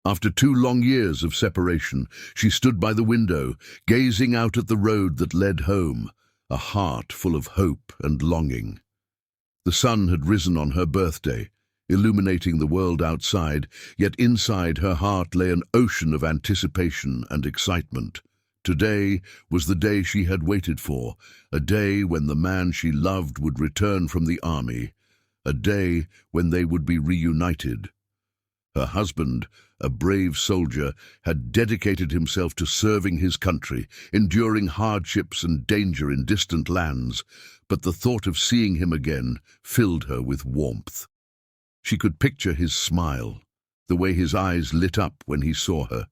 After 2 long years of separation, she stood by the window, gazing out at the road that led home, a heart full of hope and longing. The sun had risen on her birthday, illuminating the world outside, yet inside her heart lay an ocean of anticipation and excitement. Today was the day she had waited for, a day when the man she loved would return from the army, a day when they would be reunited. Her husband, a brave soldier, had dedicated himself to serving his country, enduring hardships and danger in distant lands, but the thought of seeing him again filled her with warmth. She could picture his smile, the way his eyes lit up when he saw her,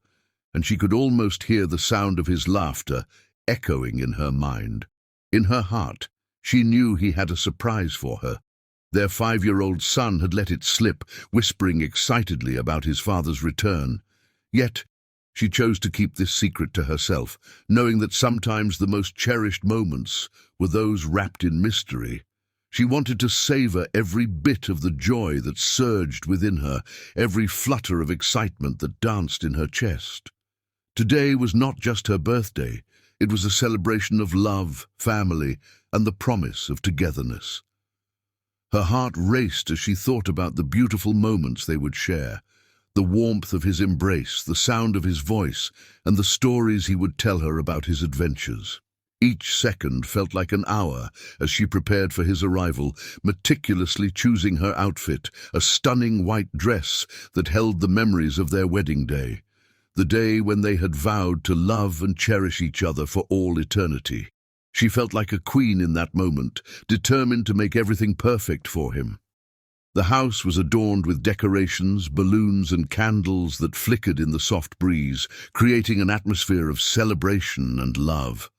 and she could almost hear the sound of his laughter echoing in her mind. In her heart, she knew he had a surprise for her. Their 5-year-old son had let it slip, whispering excitedly about his father's return. Yet, she chose to keep this secret to herself, knowing that sometimes the most cherished moments were those wrapped in mystery. She wanted to savor every bit of the joy that surged within her, every flutter of excitement that danced in her chest. Today was not just her birthday, it was a celebration of love, family, and the promise of togetherness. Her heart raced as she thought about the beautiful moments they would share, the warmth of his embrace, the sound of his voice, and the stories he would tell her about his adventures. Each second felt like an hour as she prepared for his arrival, meticulously choosing her outfit, a stunning white dress that held the memories of their wedding day, the day when they had vowed to love and cherish each other for all eternity. She felt like a queen in that moment, determined to make everything perfect for him. The house was adorned with decorations, balloons, and candles that flickered in the soft breeze, creating an atmosphere of celebration and love.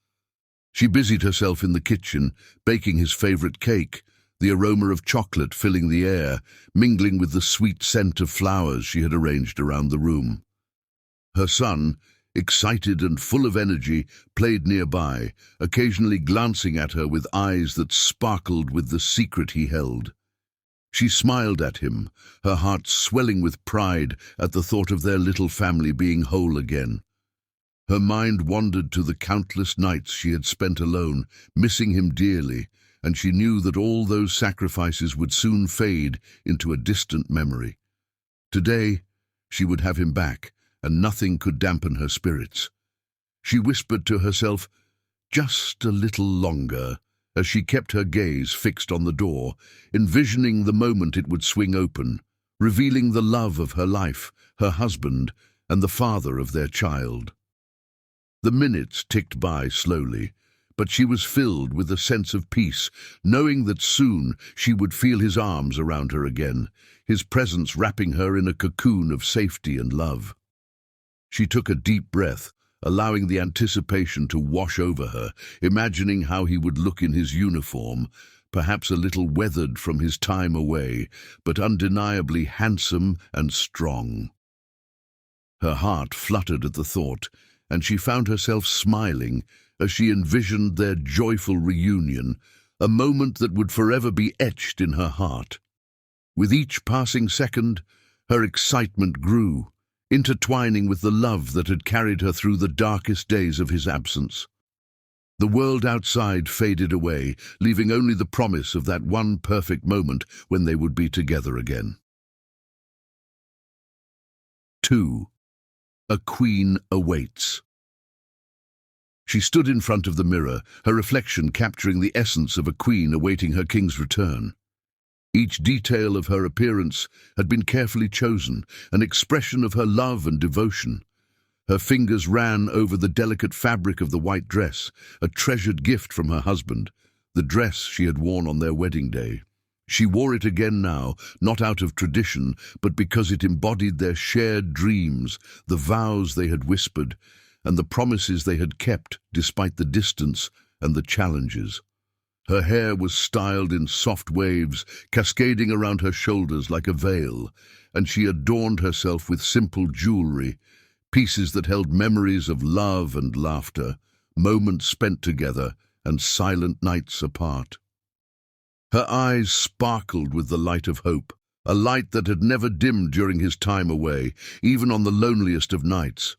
She busied herself in the kitchen, baking his favorite cake, the aroma of chocolate filling the air, mingling with the sweet scent of flowers she had arranged around the room. Her son, excited and full of energy, played nearby, occasionally glancing at her with eyes that sparkled with the secret he held. She smiled at him, her heart swelling with pride at the thought of their little family being whole again. Her mind wandered to the countless nights she had spent alone, missing him dearly, and she knew that all those sacrifices would soon fade into a distant memory. Today, she would have him back, and nothing could dampen her spirits. She whispered to herself, "Just a little longer," as she kept her gaze fixed on the door, envisioning the moment it would swing open, revealing the love of her life, her husband, and the father of their child. The minutes ticked by slowly, but she was filled with a sense of peace, knowing that soon she would feel his arms around her again, his presence wrapping her in a cocoon of safety and love. She took a deep breath, allowing the anticipation to wash over her, imagining how he would look in his uniform, perhaps a little weathered from his time away, but undeniably handsome and strong. Her heart fluttered at the thought, and she found herself smiling as she envisioned their joyful reunion, a moment that would forever be etched in her heart. With each passing second, her excitement grew, intertwining with the love that had carried her through the darkest days of his absence. The world outside faded away, leaving only the promise of that one perfect moment when they would be together again. 2. A queen awaits. She stood in front of the mirror, her reflection capturing the essence of a queen awaiting her king's return. Each detail of her appearance had been carefully chosen, an expression of her love and devotion. Her fingers ran over the delicate fabric of the white dress, a treasured gift from her husband, the dress she had worn on their wedding day. She wore it again now, not out of tradition, but because it embodied their shared dreams, the vows they had whispered, and the promises they had kept despite the distance and the challenges. Her hair was styled in soft waves, cascading around her shoulders like a veil, and she adorned herself with simple jewelry, pieces that held memories of love and laughter, moments spent together and silent nights apart. Her eyes sparkled with the light of hope, a light that had never dimmed during his time away, even on the loneliest of nights.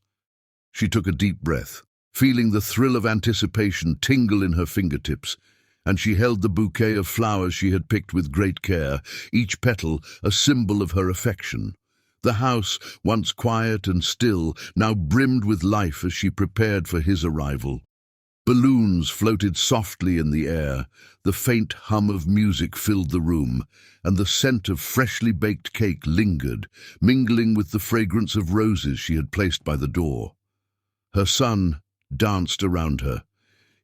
She took a deep breath, feeling the thrill of anticipation tingle in her fingertips, and she held the bouquet of flowers she had picked with great care, each petal a symbol of her affection. The house, once quiet and still, now brimmed with life as she prepared for his arrival. Balloons floated softly in the air, the faint hum of music filled the room, and the scent of freshly baked cake lingered, mingling with the fragrance of roses she had placed by the door. Her son danced around her,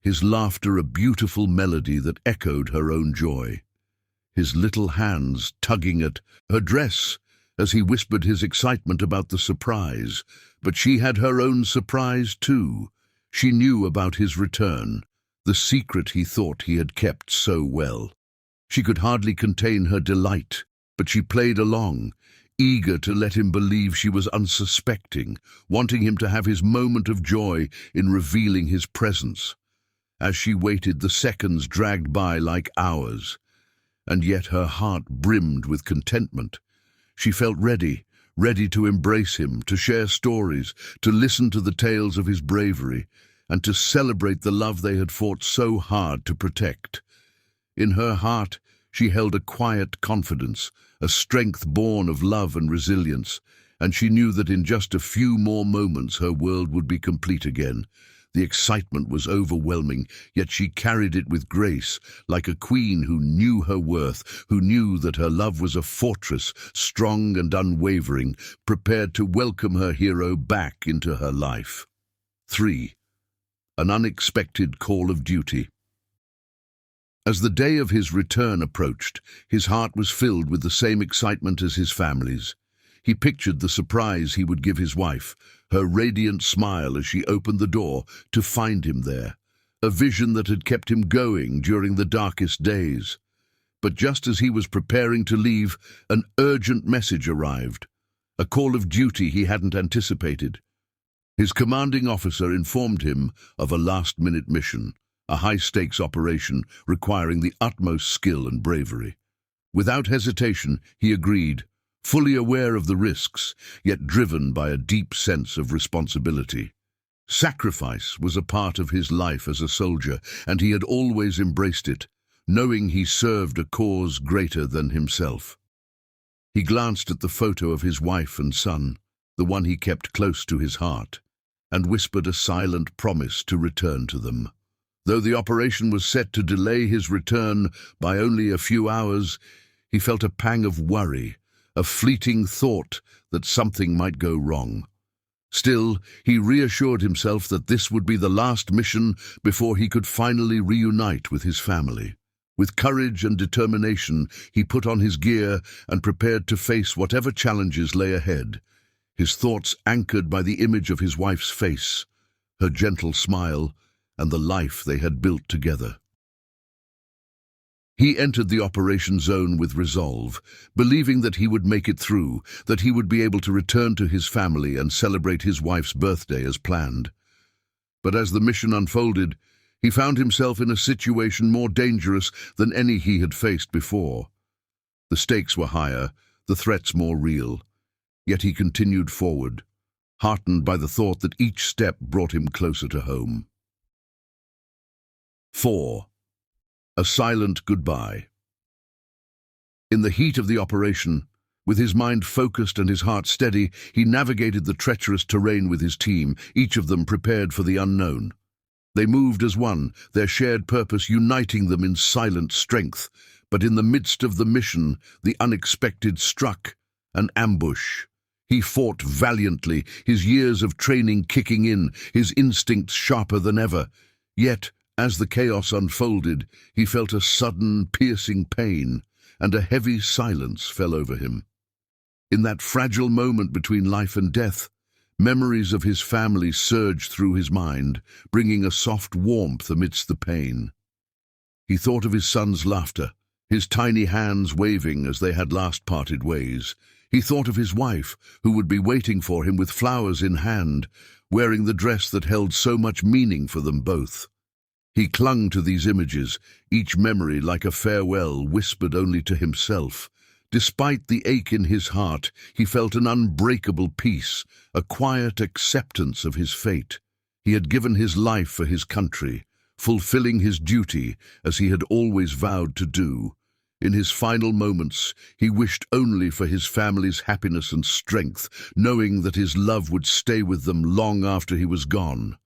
his laughter a beautiful melody that echoed her own joy. His little hands tugging at her dress as he whispered his excitement about the surprise, but she had her own surprise too. She knew about his return, the secret he thought he had kept so well. She could hardly contain her delight, but she played along, eager to let him believe she was unsuspecting, wanting him to have his moment of joy in revealing his presence. As she waited, the seconds dragged by like hours, and yet her heart brimmed with contentment. She felt ready to embrace him, to share stories, to listen to the tales of his bravery, and to celebrate the love they had fought so hard to protect. In her heart, she held a quiet confidence, a strength born of love and resilience, and she knew that in just a few more moments her world would be complete again. The excitement was overwhelming, yet she carried it with grace, like a queen who knew her worth, who knew that her love was a fortress, strong and unwavering, prepared to welcome her hero back into her life. 3. An unexpected call of duty. As the day of his return approached, his heart was filled with the same excitement as his family's. He pictured the surprise he would give his wife, her radiant smile as she opened the door to find him there, a vision that had kept him going during the darkest days. But just as he was preparing to leave, an urgent message arrived, a call of duty he hadn't anticipated. His commanding officer informed him of a last-minute mission, a high-stakes operation requiring the utmost skill and bravery. Without hesitation, he agreed, fully aware of the risks, yet driven by a deep sense of responsibility. Sacrifice was a part of his life as a soldier, and he had always embraced it, knowing he served a cause greater than himself. He glanced at the photo of his wife and son, the one he kept close to his heart, and whispered a silent promise to return to them. Though the operation was set to delay his return by only a few hours, he felt a pang of worry, a fleeting thought that something might go wrong. Still, he reassured himself that this would be the last mission before he could finally reunite with his family. With courage and determination, he put on his gear and prepared to face whatever challenges lay ahead, his thoughts anchored by the image of his wife's face, her gentle smile, and the life they had built together. He entered the operation zone with resolve, believing that he would make it through, that he would be able to return to his family and celebrate his wife's birthday as planned. But as the mission unfolded, he found himself in a situation more dangerous than any he had faced before. The stakes were higher, the threats more real, yet he continued forward, heartened by the thought that each step brought him closer to home. 4. A silent goodbye. In the heat of the operation, with his mind focused and his heart steady, he navigated the treacherous terrain with his team, each of them prepared for the unknown. They moved as one, their shared purpose uniting them in silent strength. But in the midst of the mission, the unexpected struck, an ambush. He fought valiantly, his years of training kicking in, his instincts sharper than ever. Yet, as the chaos unfolded, he felt a sudden, piercing pain, and a heavy silence fell over him. In that fragile moment between life and death, memories of his family surged through his mind, bringing a soft warmth amidst the pain. He thought of his son's laughter, his tiny hands waving as they had last parted ways. He thought of his wife, who would be waiting for him with flowers in hand, wearing the dress that held so much meaning for them both. He clung to these images, each memory like a farewell whispered only to himself, Despite the ache in his heart, he felt an unbreakable peace, a quiet acceptance of his fate. He had given his life for his country, fulfilling his duty as he had always vowed to do. In his final moments, he wished only for his family's happiness and strength, knowing that his love would stay with them long after he was gone.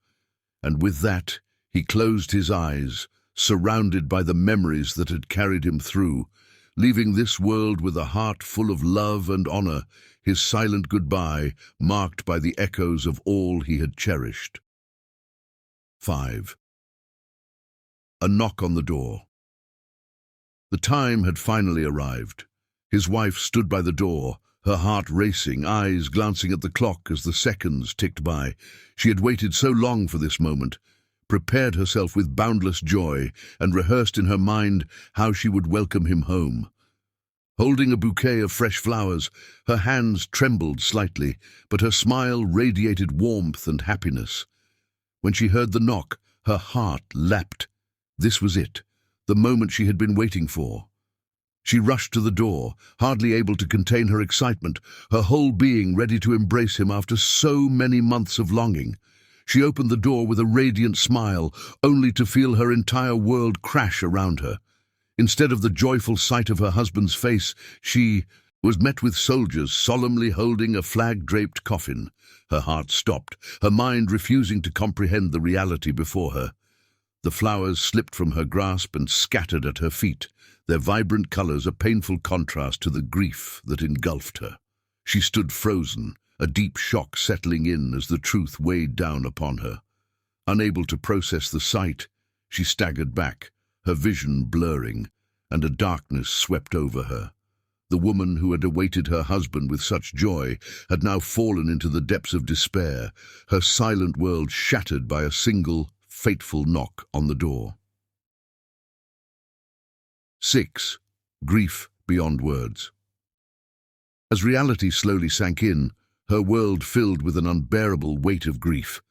And with that, he closed his eyes, surrounded by the memories that had carried him through, leaving this world with a heart full of love and honor, his silent goodbye marked by the echoes of all he had cherished. 5. A knock on the door. The time had finally arrived. His wife stood by the door, her heart racing, eyes glancing at the clock as the seconds ticked by. She had waited so long for this moment, prepared herself with boundless joy, and rehearsed in her mind how she would welcome him home. Holding a bouquet of fresh flowers, her hands trembled slightly, but her smile radiated warmth and happiness. When she heard the knock, her heart leapt. This was it, the moment she had been waiting for. She rushed to the door, hardly able to contain her excitement, her whole being ready to embrace him after so many months of longing. She opened the door with a radiant smile, only to feel her entire world crash around her. Instead of the joyful sight of her husband's face, she was met with soldiers solemnly holding a flag-draped coffin. Her heart stopped, her mind refusing to comprehend the reality before her. The flowers slipped from her grasp and scattered at her feet, their vibrant colors a painful contrast to the grief that engulfed her. She stood frozen, a deep shock settling in as the truth weighed down upon her. Unable to process the sight, she staggered back, her vision blurring, and a darkness swept over her. The woman who had awaited her husband with such joy had now fallen into the depths of despair, her silent world shattered by a single, fateful knock on the door. 6. Grief beyond words. As reality slowly sank in, her world filled with an unbearable weight of grief.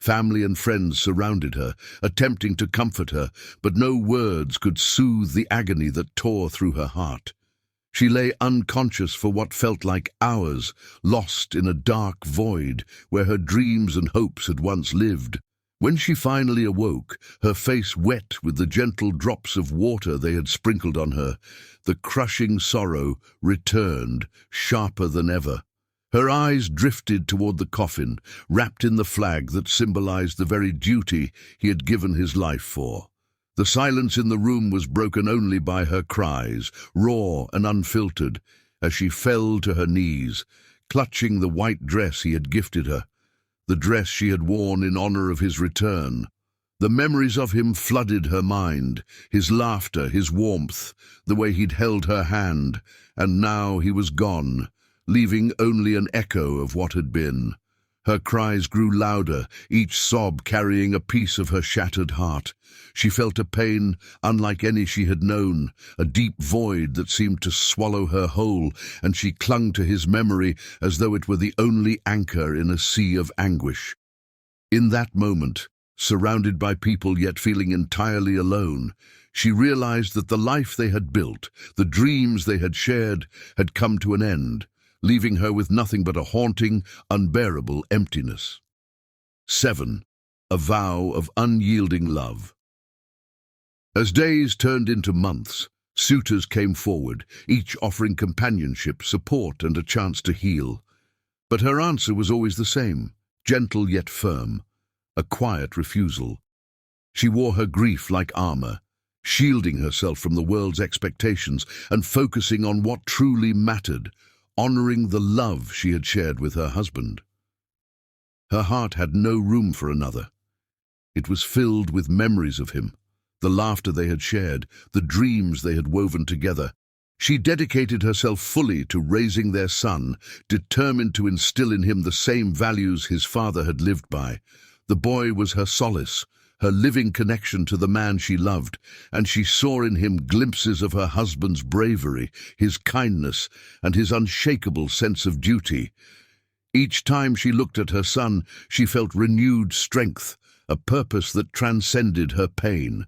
Family and friends surrounded her, attempting to comfort her, but no words could soothe the agony that tore through her heart. She lay unconscious for what felt like hours, lost in a dark void where her dreams and hopes had once lived. When she finally awoke, her face wet with the gentle drops of water they had sprinkled on her, the crushing sorrow returned, sharper than ever. Her eyes drifted toward the coffin, wrapped in the flag that symbolized the very duty he had given his life for. The silence in the room was broken only by her cries, raw and unfiltered, as she fell to her knees, clutching the white dress he had gifted her, the dress she had worn in honor of his return. The memories of him flooded her mind, his laughter, his warmth, the way he'd held her hand, and now he was gone, leaving only an echo of what had been. Her cries grew louder, each sob carrying a piece of her shattered heart. She felt a pain unlike any she had known, a deep void that seemed to swallow her whole, and she clung to his memory as though it were the only anchor in a sea of anguish. In that moment, surrounded by people yet feeling entirely alone, she realized that the life they had built, the dreams they had shared, had come to an end, leaving her with nothing but a haunting, unbearable emptiness. 7. A vow of unyielding love. As days turned into months, suitors came forward, each offering companionship, support, and a chance to heal. But her answer was always the same, gentle yet firm, a quiet refusal. She wore her grief like armor, shielding herself from the world's expectations and focusing on what truly mattered, honoring the love she had shared with her husband. Her heart had no room for another. It was filled with memories of him, the laughter they had shared, the dreams they had woven together. She dedicated herself fully to raising their son, determined to instill in him the same values his father had lived by. The boy was her solace, her living connection to the man she loved, and she saw in him glimpses of her husband's bravery, his kindness, and his unshakable sense of duty. Each time she looked at her son, she felt renewed strength, a purpose that transcended her pain.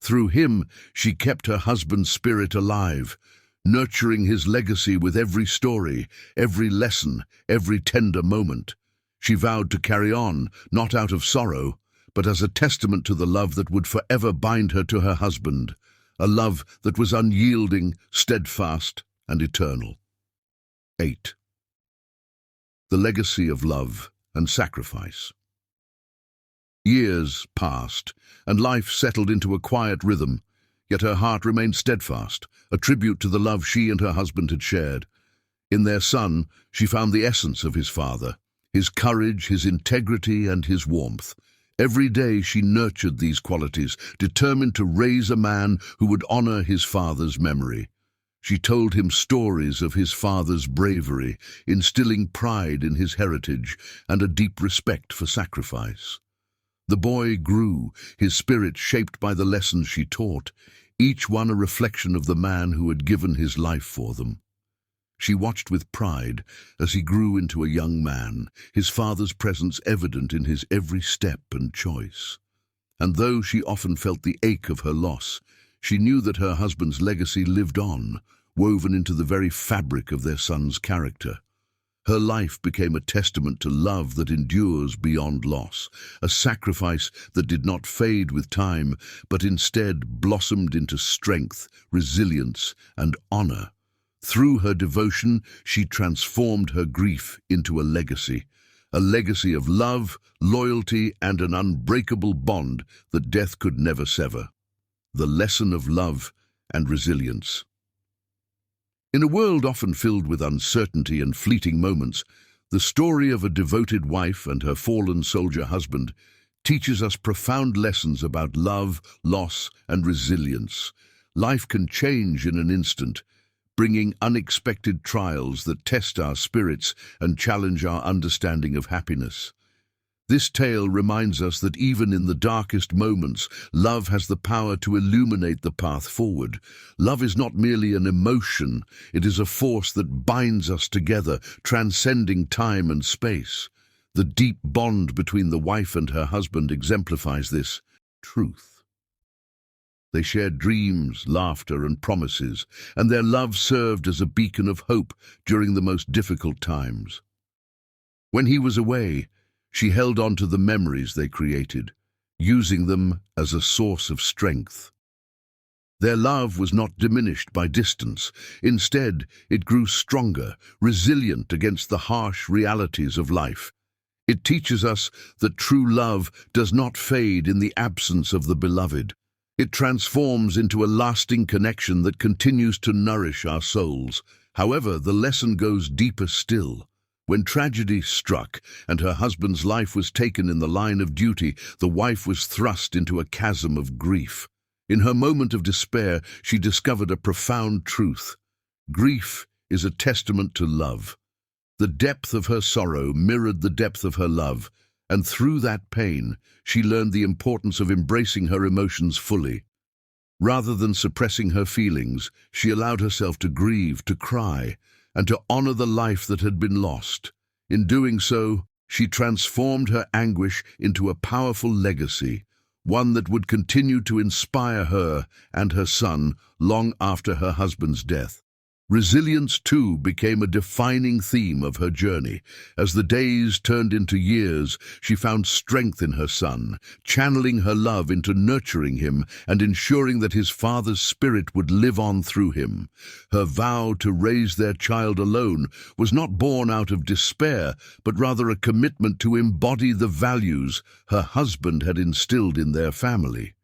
Through him, she kept her husband's spirit alive, nurturing his legacy with every story, every lesson, every tender moment. She vowed to carry on, not out of sorrow, but as a testament to the love that would forever bind her to her husband, a love that was unyielding, steadfast, and eternal. 8. The legacy of love and sacrifice. Years passed, and life settled into a quiet rhythm, yet her heart remained steadfast, a tribute to the love she and her husband had shared. In their son, she found the essence of his father, his courage, his integrity, and his warmth. Every day she nurtured these qualities, determined to raise a man who would honor his father's memory. She told him stories of his father's bravery, instilling pride in his heritage and a deep respect for sacrifice. The boy grew, his spirit shaped by the lessons she taught, each one a reflection of the man who had given his life for them. She watched with pride as he grew into a young man, his father's presence evident in his every step and choice. And though she often felt the ache of her loss, she knew that her husband's legacy lived on, woven into the very fabric of their son's character. Her life became a testament to love that endures beyond loss, a sacrifice that did not fade with time, but instead blossomed into strength, resilience, and honor. Through her devotion, she transformed her grief into a legacy of love, loyalty, and an unbreakable bond that death could never sever. The lesson of love and resilience. In a world often filled with uncertainty and fleeting moments, the story of a devoted wife and her fallen soldier husband teaches us profound lessons about love, loss, and resilience. Life can change in an instant, bringing unexpected trials that test our spirits and challenge our understanding of happiness. This tale reminds us that even in the darkest moments, love has the power to illuminate the path forward. Love is not merely an emotion, it is a force that binds us together, transcending time and space. The deep bond between the wife and her husband exemplifies this truth. They shared dreams, laughter, and promises, and their love served as a beacon of hope during the most difficult times. When he was away, she held on to the memories they created, using them as a source of strength. Their love was not diminished by distance. Instead, it grew stronger, resilient against the harsh realities of life. It teaches us that true love does not fade in the absence of the beloved. It transforms into a lasting connection that continues to nourish our souls. However, the lesson goes deeper still. When tragedy struck and her husband's life was taken in the line of duty, the wife was thrust into a chasm of grief. In her moment of despair, she discovered a profound truth. Grief is a testament to love. The depth of her sorrow mirrored the depth of her love, and through that pain, she learned the importance of embracing her emotions fully. Rather than suppressing her feelings, she allowed herself to grieve, to cry, and to honor the life that had been lost. In doing so, she transformed her anguish into a powerful legacy, one that would continue to inspire her and her son long after her husband's death. Resilience, too, became a defining theme of her journey. As the days turned into years, she found strength in her son, channeling her love into nurturing him and ensuring that his father's spirit would live on through him. Her vow to raise their child alone was not born out of despair, but rather a commitment to embody the values her husband had instilled in their family.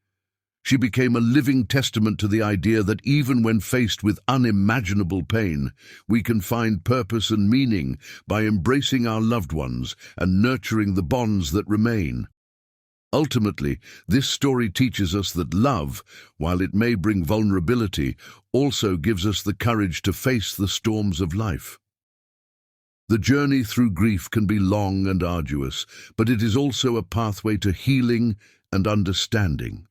She became a living testament to the idea that even when faced with unimaginable pain, we can find purpose and meaning by embracing our loved ones and nurturing the bonds that remain. Ultimately, this story teaches us that love, while it may bring vulnerability, also gives us the courage to face the storms of life. The journey through grief can be long and arduous, but it is also a pathway to healing and understanding.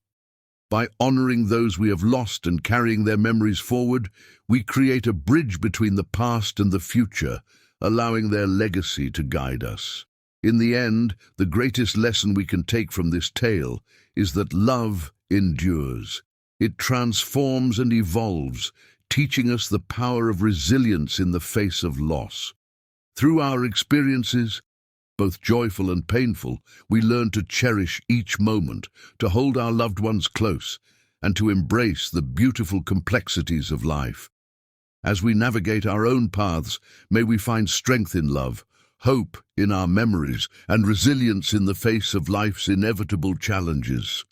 By honoring those we have lost and carrying their memories forward, we create a bridge between the past and the future, allowing their legacy to guide us. In the end, the greatest lesson we can take from this tale is that love endures. It transforms and evolves, teaching us the power of resilience in the face of loss. Through our experiences, both joyful and painful, we learn to cherish each moment, to hold our loved ones close, and to embrace the beautiful complexities of life. As we navigate our own paths, may we find strength in love, hope in our memories, and resilience in the face of life's inevitable challenges.